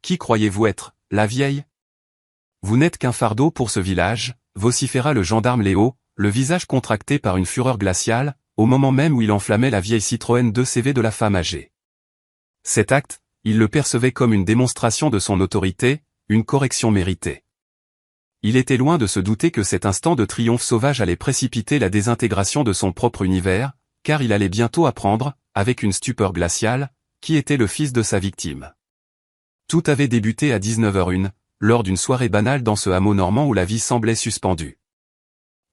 Qui croyez-vous être, la vieille? Vous n'êtes qu'un fardeau pour ce village, vociféra le gendarme Léo, le visage contracté par une fureur glaciale, au moment même où il enflammait la vieille Citroën 2CV de la femme âgée. Cet acte, il le percevait comme une démonstration de son autorité, une correction méritée. Il était loin de se douter que cet instant de triomphe sauvage allait précipiter la désintégration de son propre univers, car il allait bientôt apprendre, avec une stupeur glaciale, qui était le fils de sa victime. Tout avait débuté à 19h01, lors d'une soirée banale dans ce hameau normand où la vie semblait suspendue.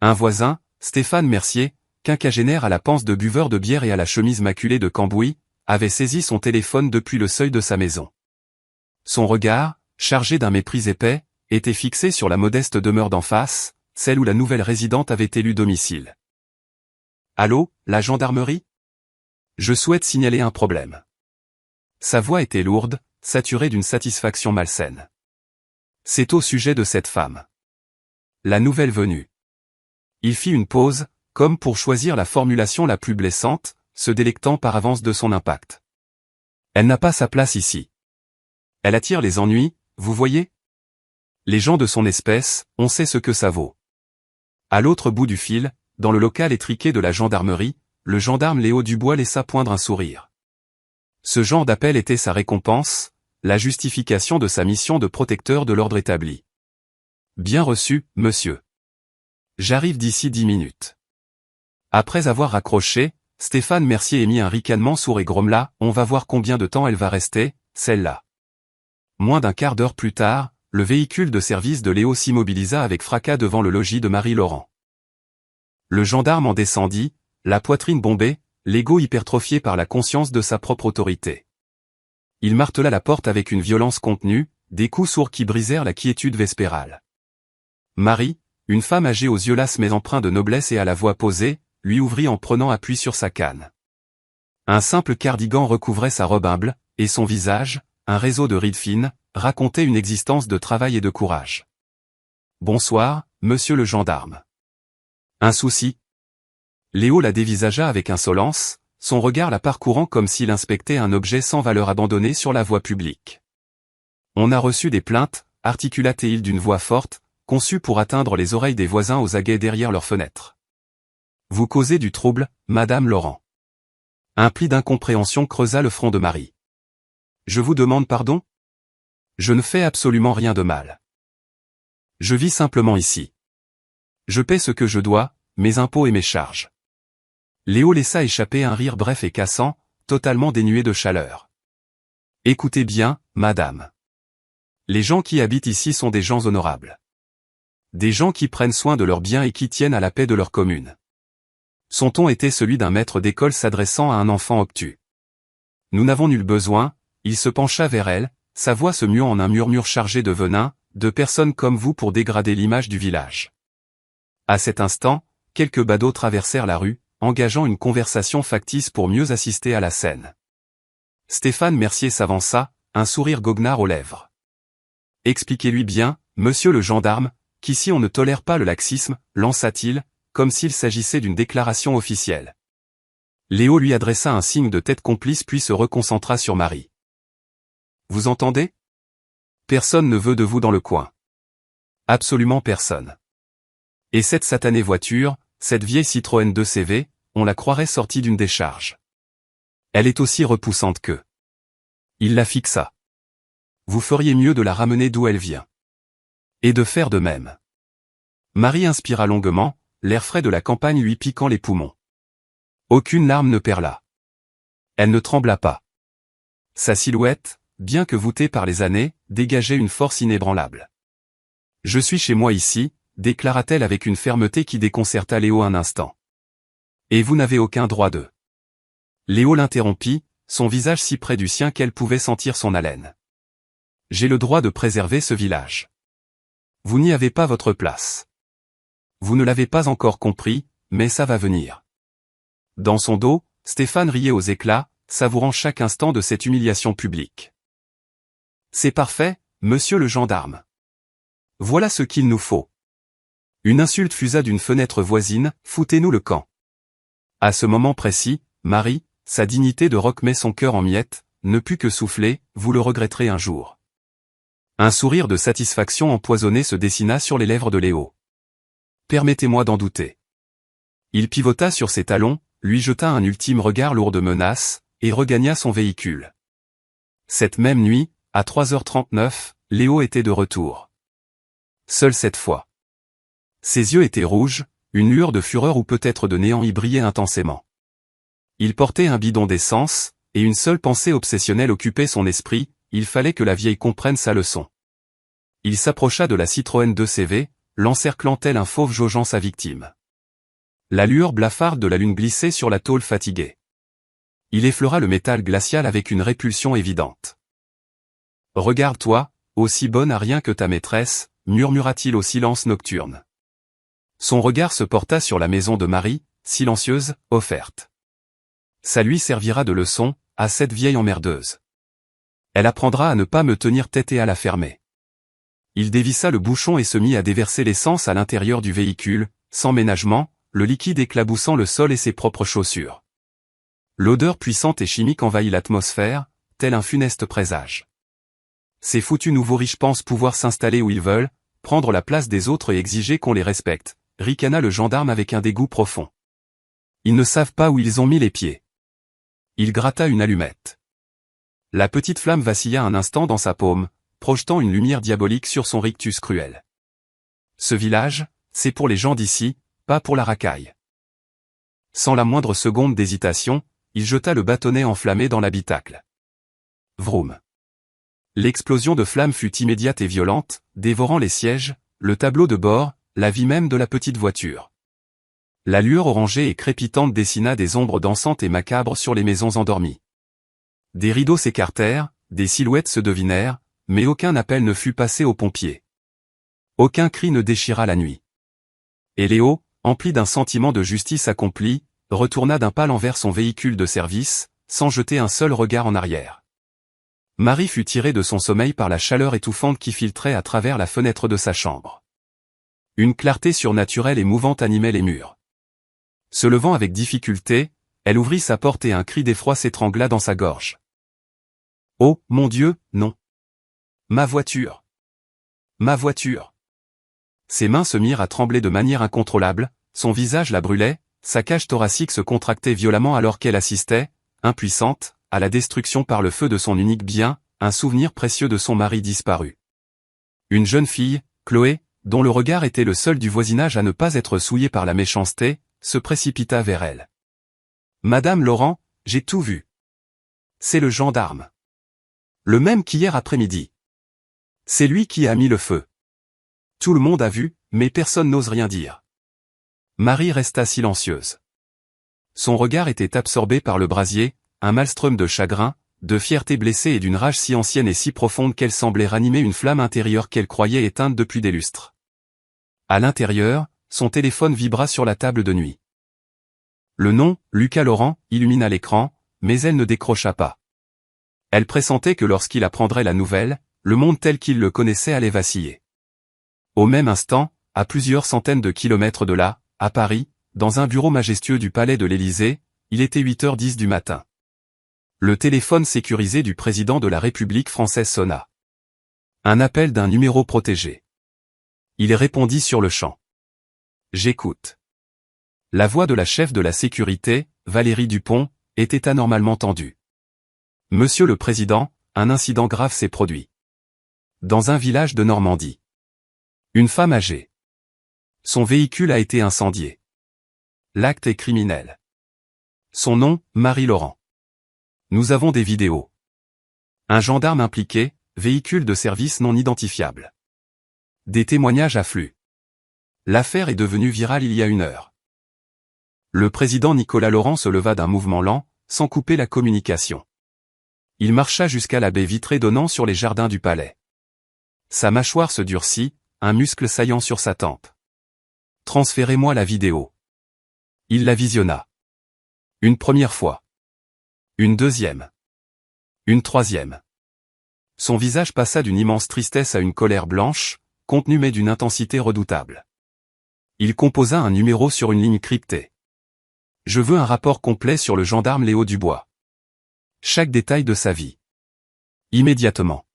Un voisin, Stéphane Mercier, quinquagénaire à la panse de buveur de bière et à la chemise maculée de cambouis, avait saisi son téléphone depuis le seuil de sa maison. Son regard, chargé d'un mépris épais, était fixé sur la modeste demeure d'en face, celle où la nouvelle résidente avait élu domicile. « Allô, la gendarmerie ? Je souhaite signaler un problème. » Sa voix était lourde, saturée d'une satisfaction malsaine. « C'est au sujet de cette femme. La nouvelle venue. » Il fit une pause, comme pour choisir la formulation la plus blessante, se délectant par avance de son impact. « Elle n'a pas sa place ici. Elle attire les ennuis, vous voyez ? Les gens de son espèce, on sait ce que ça vaut. » À l'autre bout du fil, dans le local étriqué de la gendarmerie, le gendarme Léo Dubois laissa poindre un sourire. Ce genre d'appel était sa récompense, la justification de sa mission de protecteur de l'ordre établi. « Bien reçu, monsieur. J'arrive d'ici 10 minutes. » Après avoir raccroché, Stéphane Mercier émit un ricanement sourd et grommela, « On va voir combien de temps elle va rester, celle-là. » Moins d'un quart d'heure plus tard, le véhicule de service de Léo s'immobilisa avec fracas devant le logis de Marie-Laurent. Le gendarme en descendit, la poitrine bombée, l'ego hypertrophié par la conscience de sa propre autorité. Il martela la porte avec une violence contenue, des coups sourds qui brisèrent la quiétude vespérale. Marie, une femme âgée aux yeux lasses mais empreints de noblesse et à la voix posée, lui ouvrit en prenant appui sur sa canne. Un simple cardigan recouvrait sa robe humble, et son visage, un réseau de rides fines, racontait une existence de travail et de courage. « Bonsoir, monsieur le gendarme. » Un souci ? Léo la dévisagea avec insolence, son regard la parcourant comme s'il inspectait un objet sans valeur abandonné sur la voie publique. « On a reçu des plaintes, » articula-t-il d'une voix forte, conçue pour atteindre les oreilles des voisins aux aguets derrière leurs fenêtres. « Vous causez du trouble, madame Laurent. » Un pli d'incompréhension creusa le front de Marie. « Je vous demande pardon ? Je ne fais absolument rien de mal. Je vis simplement ici. Je paie ce que je dois, mes impôts et mes charges. » Léo laissa échapper un rire bref et cassant, totalement dénué de chaleur. « Écoutez bien, madame. Les gens qui habitent ici sont des gens honorables. Des gens qui prennent soin de leurs biens et qui tiennent à la paix de leur commune. » Son ton était celui d'un maître d'école s'adressant à un enfant obtus. « Nous n'avons nul besoin. » Il se pencha vers elle, sa voix se muant en un murmure chargé de venin, de personnes comme vous pour dégrader l'image du village. À cet instant, quelques badauds traversèrent la rue, engageant une conversation factice pour mieux assister à la scène. Stéphane Mercier s'avança, un sourire goguenard aux lèvres. « Expliquez-lui bien, monsieur le gendarme, qu'ici on ne tolère pas le laxisme, lança-t-il, comme s'il s'agissait d'une déclaration officielle. » Léo lui adressa un signe de tête complice puis se reconcentra sur Marie. « Vous entendez ? Personne ne veut de vous dans le coin. Absolument personne. Et cette satanée voiture, cette vieille Citroën 2CV, on la croirait sortie d'une décharge. Elle est aussi repoussante que... » Il la fixa. « Vous feriez mieux de la ramener d'où elle vient. Et de faire de même. » Marie inspira longuement, l'air frais de la campagne lui piquant les poumons. Aucune larme ne perla. Elle ne trembla pas. Sa silhouette, bien que voûtée par les années, dégageait une force inébranlable. « Je suis chez moi ici, » déclara-t-elle avec une fermeté qui déconcerta Léo un instant. « Et vous n'avez aucun droit de... » Léo l'interrompit, son visage si près du sien qu'elle pouvait sentir son haleine. « J'ai le droit de préserver ce village. Vous n'y avez pas votre place. Vous ne l'avez pas encore compris, mais ça va venir. » Dans son dos, Stéphane riait aux éclats, savourant chaque instant de cette humiliation publique. « C'est parfait, monsieur le gendarme. Voilà ce qu'il nous faut. » Une insulte fusa d'une fenêtre voisine, « Foutez-nous le camp. » À ce moment précis, Marie, sa dignité de roc met son cœur en miettes, ne put que souffler, « Vous le regretterez un jour. » Un sourire de satisfaction empoisonné se dessina sur les lèvres de Léo. Permettez-moi d'en douter. Il pivota sur ses talons, lui jeta un ultime regard lourd de menace, et regagna son véhicule. Cette même nuit, à 3h39, Léo était de retour. Seul cette fois. Ses yeux étaient rouges, une lueur de fureur ou peut-être de néant y brillait intensément. Il portait un bidon d'essence, et une seule pensée obsessionnelle occupait son esprit, il fallait que la vieille comprenne sa leçon. Il s'approcha de la Citroën 2CV, l'encerclant tel un fauve jaugeant sa victime. La lueur blafarde de la lune glissait sur la tôle fatiguée. Il effleura le métal glacial avec une répulsion évidente. « Regarde-toi, aussi bonne à rien que ta maîtresse », murmura-t-il au silence nocturne. Son regard se porta sur la maison de Marie, silencieuse, offerte. Ça lui servira de leçon, à cette vieille emmerdeuse. Elle apprendra à ne pas me tenir tête et à la fermer. Il dévissa le bouchon et se mit à déverser l'essence à l'intérieur du véhicule, sans ménagement, le liquide éclaboussant le sol et ses propres chaussures. L'odeur puissante et chimique envahit l'atmosphère, tel un funeste présage. Ces foutus nouveaux riches pensent pouvoir s'installer où ils veulent, prendre la place des autres et exiger qu'on les respecte, ricana le gendarme avec un dégoût profond. Ils ne savent pas où ils ont mis les pieds. Il gratta une allumette. La petite flamme vacilla un instant dans sa paume, projetant une lumière diabolique sur son rictus cruel. Ce village, c'est pour les gens d'ici, pas pour la racaille. Sans la moindre seconde d'hésitation, il jeta le bâtonnet enflammé dans l'habitacle. Vroom. L'explosion de flammes fut immédiate et violente, dévorant les sièges, le tableau de bord, la vie même de la petite voiture. La lueur orangée et crépitante dessina des ombres dansantes et macabres sur les maisons endormies. Des rideaux s'écartèrent, des silhouettes se devinèrent, mais aucun appel ne fut passé aux pompiers. Aucun cri ne déchira la nuit. Et Léo, empli d'un sentiment de justice accomplie, retourna d'un pas envers son véhicule de service, sans jeter un seul regard en arrière. Marie fut tirée de son sommeil par la chaleur étouffante qui filtrait à travers la fenêtre de sa chambre. Une clarté surnaturelle et mouvante animait les murs. Se levant avec difficulté, elle ouvrit sa porte et un cri d'effroi s'étrangla dans sa gorge. « Oh, mon Dieu, non! Ma voiture! Ma voiture !» Ses mains se mirent à trembler de manière incontrôlable, son visage la brûlait, sa cage thoracique se contractait violemment alors qu'elle assistait, impuissante, à la destruction par le feu de son unique bien, un souvenir précieux de son mari disparu. Une jeune fille, Chloé, dont le regard était le seul du voisinage à ne pas être souillé par la méchanceté, se précipita vers elle. « Madame Laurent, j'ai tout vu. C'est le gendarme. Le même qu'hier après-midi. C'est lui qui a mis le feu. Tout le monde a vu, mais personne n'ose rien dire. » Marie resta silencieuse. Son regard était absorbé par le brasier, un maelstrom de chagrin, de fierté blessée et d'une rage si ancienne et si profonde qu'elle semblait ranimer une flamme intérieure qu'elle croyait éteinte depuis des lustres. À l'intérieur, son téléphone vibra sur la table de nuit. Le nom, Lucas Laurent, illumina l'écran, mais elle ne décrocha pas. Elle pressentait que lorsqu'il apprendrait la nouvelle, le monde tel qu'il le connaissait allait vaciller. Au même instant, à plusieurs centaines de kilomètres de là, à Paris, dans un bureau majestueux du palais de l'Élysée, il était 8h10 du matin. Le téléphone sécurisé du président de la République française sonna. Un appel d'un numéro protégé. Il répondit sur le champ. « J'écoute. » La voix de la chef de la sécurité, Valérie Dupont, était anormalement tendue. « Monsieur le Président, un incident grave s'est produit. Dans un village de Normandie. Une femme âgée. Son véhicule a été incendié. L'acte est criminel. Son nom, Marie Laurent. Nous avons des vidéos. Un gendarme impliqué, véhicule de service non identifiable. Des témoignages affluent. L'affaire est devenue virale il y a 1 heure. » Le président Nicolas Laurent se leva d'un mouvement lent, sans couper la communication. Il marcha jusqu'à la baie vitrée donnant sur les jardins du palais. Sa mâchoire se durcit, un muscle saillant sur sa tempe. « Transférez-moi la vidéo. » Il la visionna. Une première fois. Une deuxième. Une troisième. Son visage passa d'une immense tristesse à une colère blanche, contenue mais d'une intensité redoutable. Il composa un numéro sur une ligne cryptée. « Je veux un rapport complet sur le gendarme Léo Dubois. Chaque détail de sa vie. Immédiatement. »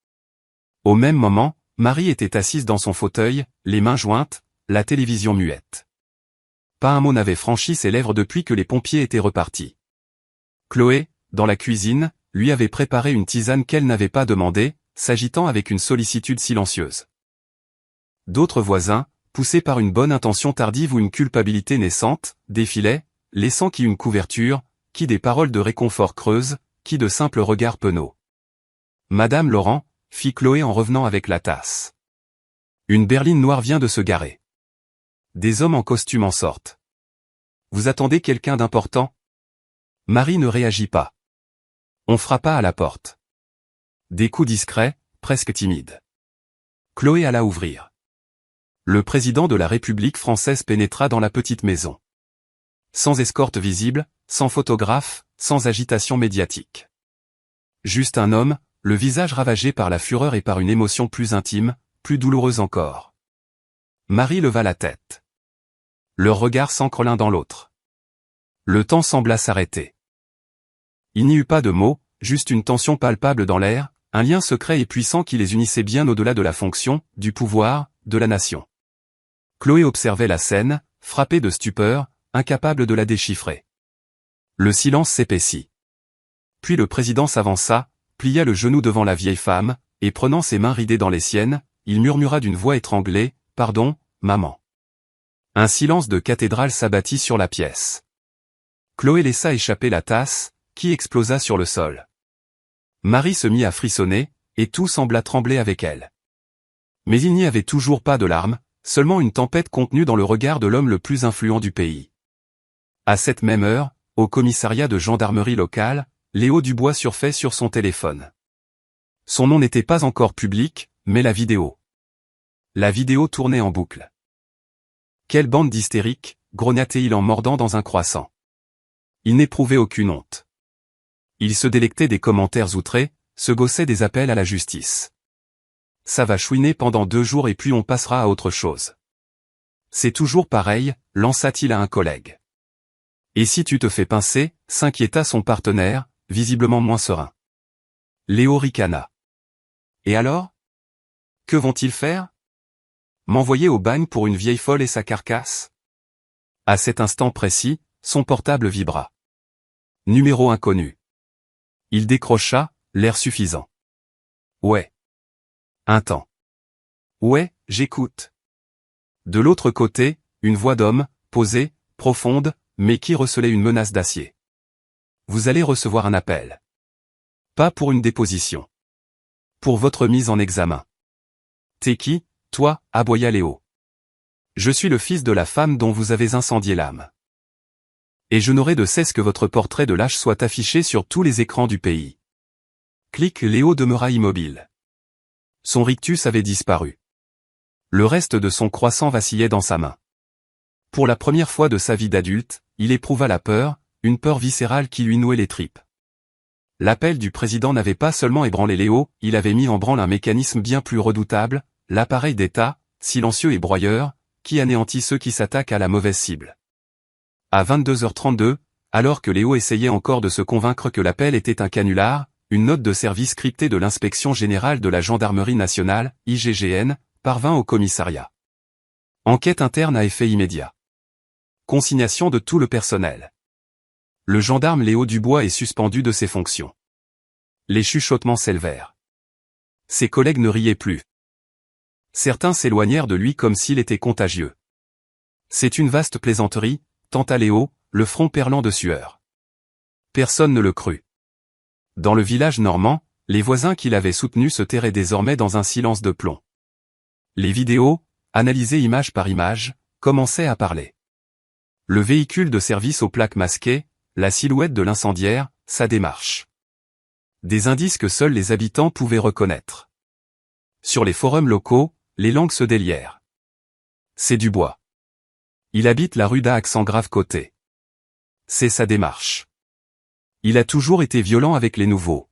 Au même moment, Marie était assise dans son fauteuil, les mains jointes, la télévision muette. Pas un mot n'avait franchi ses lèvres depuis que les pompiers étaient repartis. Chloé, dans la cuisine, lui avait préparé une tisane qu'elle n'avait pas demandée, s'agitant avec une sollicitude silencieuse. D'autres voisins, poussés par une bonne intention tardive ou une culpabilité naissante, défilaient, laissant qui une couverture, qui des paroles de réconfort creuses, qui de simples regards penauds. Madame Laurent, fit Chloé en revenant avec la tasse. Une berline noire vient de se garer. Des hommes en costume en sortent. Vous attendez quelqu'un d'important? Marie ne réagit pas. On frappa à la porte. Des coups discrets, presque timides. Chloé alla ouvrir. Le président de la République française pénétra dans la petite maison. Sans escorte visible, sans photographe, sans agitation médiatique. Juste un homme, le visage ravagé par la fureur et par une émotion plus intime, plus douloureuse encore. Marie leva la tête. Leurs regards s'ancrent l'un dans l'autre. Le temps sembla s'arrêter. Il n'y eut pas de mots, juste une tension palpable dans l'air, un lien secret et puissant qui les unissait bien au-delà de la fonction, du pouvoir, de la nation. Chloé observait la scène, frappée de stupeur, incapable de la déchiffrer. Le silence s'épaissit. Puis le président s'avança, plia le genou devant la vieille femme, et prenant ses mains ridées dans les siennes, il murmura d'une voix étranglée, « Pardon, maman. » Un silence de cathédrale s'abattit sur la pièce. Chloé laissa échapper la tasse, qui explosa sur le sol. Marie se mit à frissonner, et tout sembla trembler avec elle. Mais il n'y avait toujours pas de larmes, seulement une tempête contenue dans le regard de l'homme le plus influent du pays. À cette même heure, au commissariat de gendarmerie locale, Léo Dubois surfait sur son téléphone. Son nom n'était pas encore public, mais la vidéo. La vidéo tournait en boucle. Quelle bande d'hystériques, grognatait-il en mordant dans un croissant. Il n'éprouvait aucune honte. Il se délectait des commentaires outrés, se gaussait des appels à la justice. Ça va chouiner pendant 2 jours et puis on passera à autre chose. C'est toujours pareil, lança-t-il à un collègue. Et si tu te fais pincer, s'inquiéta son partenaire, visiblement moins serein. Léo ricana. Et alors? Que vont-ils faire? M'envoyer au bagne pour une vieille folle et sa carcasse? À cet instant précis, son portable vibra. Numéro inconnu. Il décrocha, l'air suffisant. Ouais. Un temps. Ouais, j'écoute. De l'autre côté, une voix d'homme, posée, profonde, mais qui recelait une menace d'acier. Vous allez recevoir un appel. Pas pour une déposition. Pour votre mise en examen. T'es qui, toi, aboya Léo. Je suis le fils de la femme dont vous avez incendié l'âme. Et je n'aurai de cesse que votre portrait de lâche soit affiché sur tous les écrans du pays. Clic, Léo demeura immobile. Son rictus avait disparu. Le reste de son croissant vacillait dans sa main. Pour la première fois de sa vie d'adulte, il éprouva la peur, une peur viscérale qui lui nouait les tripes. L'appel du président n'avait pas seulement ébranlé Léo, il avait mis en branle un mécanisme bien plus redoutable, l'appareil d'État, silencieux et broyeur, qui anéantit ceux qui s'attaquent à la mauvaise cible. À 22h32, alors que Léo essayait encore de se convaincre que l'appel était un canular, une note de service cryptée de l'Inspection générale de la Gendarmerie nationale, IGGN, parvint au commissariat. Enquête interne à effet immédiat. Consignation de tout le personnel. Le gendarme Léo Dubois est suspendu de ses fonctions. Les chuchotements s'élevèrent. Ses collègues ne riaient plus. Certains s'éloignèrent de lui comme s'il était contagieux. C'est une vaste plaisanterie, tenta Léo, le front perlant de sueur. Personne ne le crut. Dans le village normand, les voisins qui l'avaient soutenu se tairaient désormais dans un silence de plomb. Les vidéos, analysées image par image, commençaient à parler. Le véhicule de service aux plaques masquées, la silhouette de l'incendiaire, sa démarche. Des indices que seuls les habitants pouvaient reconnaître. Sur les forums locaux, les langues se délièrent. C'est Dubois. Il habite la rue d'Aix-en-Grave-Côté. C'est sa démarche. Il a toujours été violent avec les nouveaux.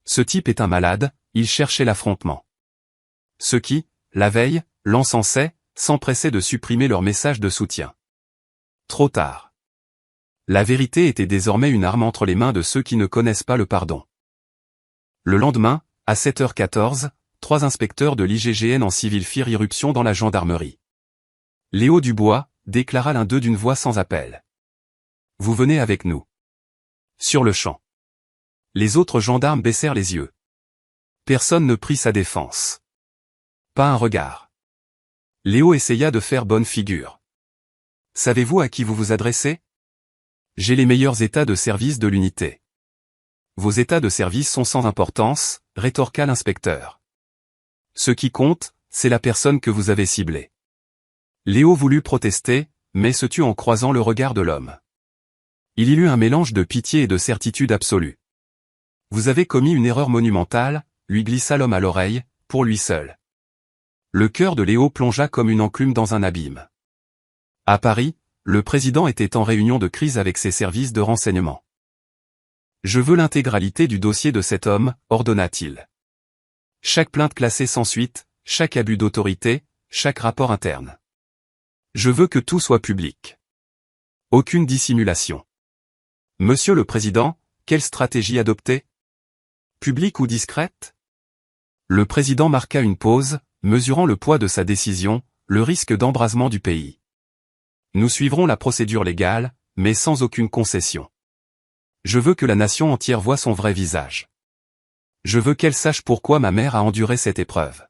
Ce type est un malade, il cherchait l'affrontement. Ceux qui, la veille, l'encensaient, s'empressaient de supprimer leur message de soutien. Trop tard. La vérité était désormais une arme entre les mains de ceux qui ne connaissent pas le pardon. Le lendemain, à 7h14, 3 inspecteurs de l'IGGN en civil firent irruption dans la gendarmerie. Léo Dubois, déclara l'un d'eux d'une voix sans appel. Vous venez avec nous. Sur le champ. Les autres gendarmes baissèrent les yeux. Personne ne prit sa défense. Pas un regard. Léo essaya de faire bonne figure. Savez-vous à qui vous vous adressez? J'ai les meilleurs états de service de l'unité. Vos états de service sont sans importance, rétorqua l'inspecteur. Ce qui compte, c'est la personne que vous avez ciblée. Léo voulut protester, mais se tut en croisant le regard de l'homme. Il y eut un mélange de pitié et de certitude absolue. Vous avez commis une erreur monumentale, lui glissa l'homme à l'oreille, pour lui seul. Le cœur de Léo plongea comme une enclume dans un abîme. À Paris, le président était en réunion de crise avec ses services de renseignement. Je veux l'intégralité du dossier de cet homme, ordonna-t-il. Chaque plainte classée sans suite, chaque abus d'autorité, chaque rapport interne. Je veux que tout soit public. Aucune dissimulation. Monsieur le Président, quelle stratégie adopter? Publique ou discrète? Le président marqua une pause, mesurant le poids de sa décision, le risque d'embrasement du pays. Nous suivrons la procédure légale, mais sans aucune concession. Je veux que la nation entière voie son vrai visage. Je veux qu'elle sache pourquoi ma mère a enduré cette épreuve.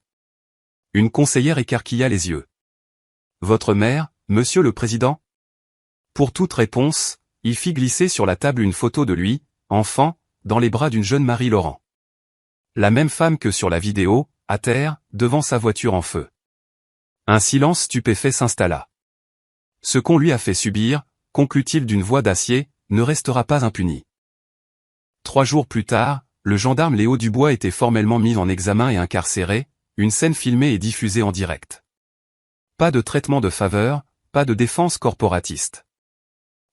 Une conseillère écarquilla les yeux. Votre mère, monsieur le président? Pour toute réponse, il fit glisser sur la table une photo de lui, enfant, dans les bras d'une jeune Marie Laurent. La même femme que sur la vidéo, à terre, devant sa voiture en feu. Un silence stupéfait s'installa. Ce qu'on lui a fait subir, conclut-il d'une voix d'acier, ne restera pas impuni. 3 jours plus tard, le gendarme Léo Dubois était formellement mis en examen et incarcéré, une scène filmée et diffusée en direct. Pas de traitement de faveur, pas de défense corporatiste.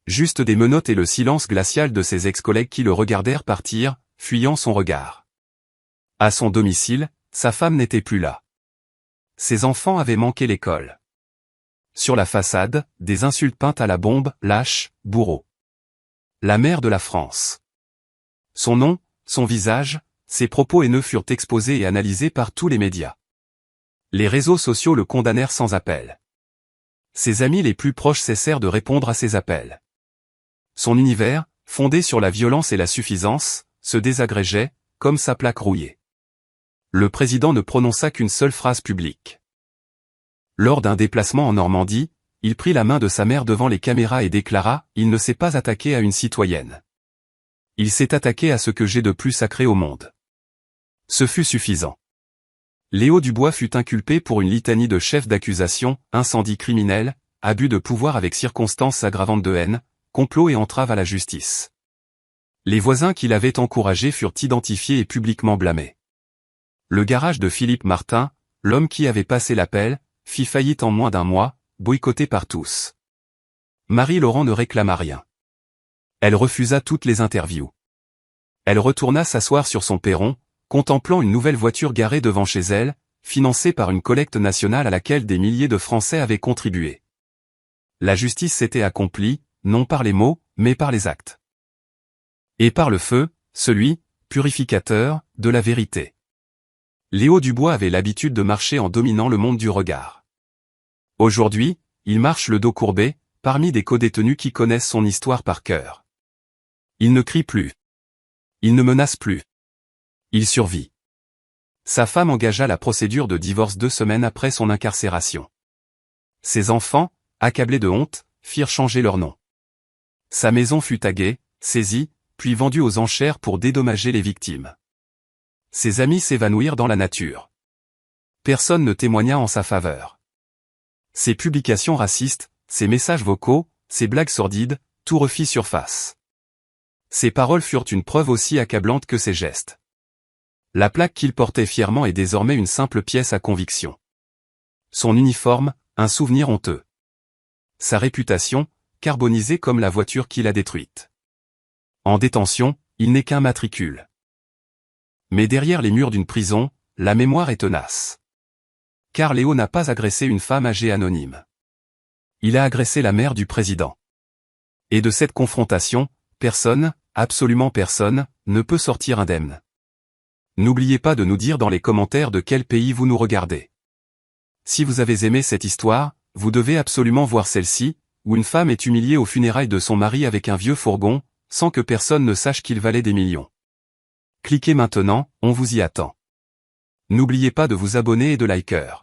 Juste des menottes et le silence glacial de ses ex-collègues qui le regardèrent partir, fuyant son regard. À son domicile, sa femme n'était plus là. Ses enfants avaient manqué l'école. Sur la façade, des insultes peintes à la bombe, lâche, bourreau. La mère de la France. Son nom, son visage, ses propos haineux furent exposés et analysés par tous les médias. Les réseaux sociaux le condamnèrent sans appel. Ses amis les plus proches cessèrent de répondre à ses appels. Son univers, fondé sur la violence et la suffisance, se désagrégeait, comme sa plaque rouillée. Le président ne prononça qu'une seule phrase publique. Lors d'un déplacement en Normandie, il prit la main de sa mère devant les caméras et déclara « Il ne s'est pas attaqué à une citoyenne. Il s'est attaqué à ce que j'ai de plus sacré au monde. » Ce fut suffisant. Léo Dubois fut inculpé pour une litanie de chefs d'accusation, incendie criminel, abus de pouvoir avec circonstances aggravantes de haine, complot et entrave à la justice. Les voisins qui l'avaient encouragé furent identifiés et publiquement blâmés. Le garage de Philippe Martin, l'homme qui avait passé l'appel, fit faillite en moins d'1 mois, boycotté par tous. Marie Laurent ne réclama rien. Elle refusa toutes les interviews. Elle retourna s'asseoir sur son perron, contemplant une nouvelle voiture garée devant chez elle, financée par une collecte nationale à laquelle des milliers de Français avaient contribué. La justice s'était accomplie, non par les mots, mais par les actes. Et par le feu, celui, purificateur, de la vérité. Léo Dubois avait l'habitude de marcher en dominant le monde du regard. Aujourd'hui, il marche le dos courbé, parmi des codétenus qui connaissent son histoire par cœur. Il ne crie plus. Il ne menace plus. Il survit. Sa femme engagea la procédure de divorce 2 semaines après son incarcération. Ses enfants, accablés de honte, firent changer leur nom. Sa maison fut taguée, saisie, puis vendue aux enchères pour dédommager les victimes. Ses amis s'évanouirent dans la nature. Personne ne témoigna en sa faveur. Ses publications racistes, ses messages vocaux, ses blagues sordides, tout refit surface. Ses paroles furent une preuve aussi accablante que ses gestes. La plaque qu'il portait fièrement est désormais une simple pièce à conviction. Son uniforme, un souvenir honteux. Sa réputation, carbonisée comme la voiture qu'il a détruite. En détention, il n'est qu'un matricule. Mais derrière les murs d'une prison, la mémoire est tenace. Car Léo n'a pas agressé une femme âgée anonyme. Il a agressé la mère du président. Et de cette confrontation, personne, absolument personne, ne peut sortir indemne. N'oubliez pas de nous dire dans les commentaires de quel pays vous nous regardez. Si vous avez aimé cette histoire, vous devez absolument voir celle-ci, où une femme est humiliée aux funérailles de son mari avec un vieux fourgon, sans que personne ne sache qu'il valait des millions. Cliquez maintenant, on vous y attend. N'oubliez pas de vous abonner et de liker.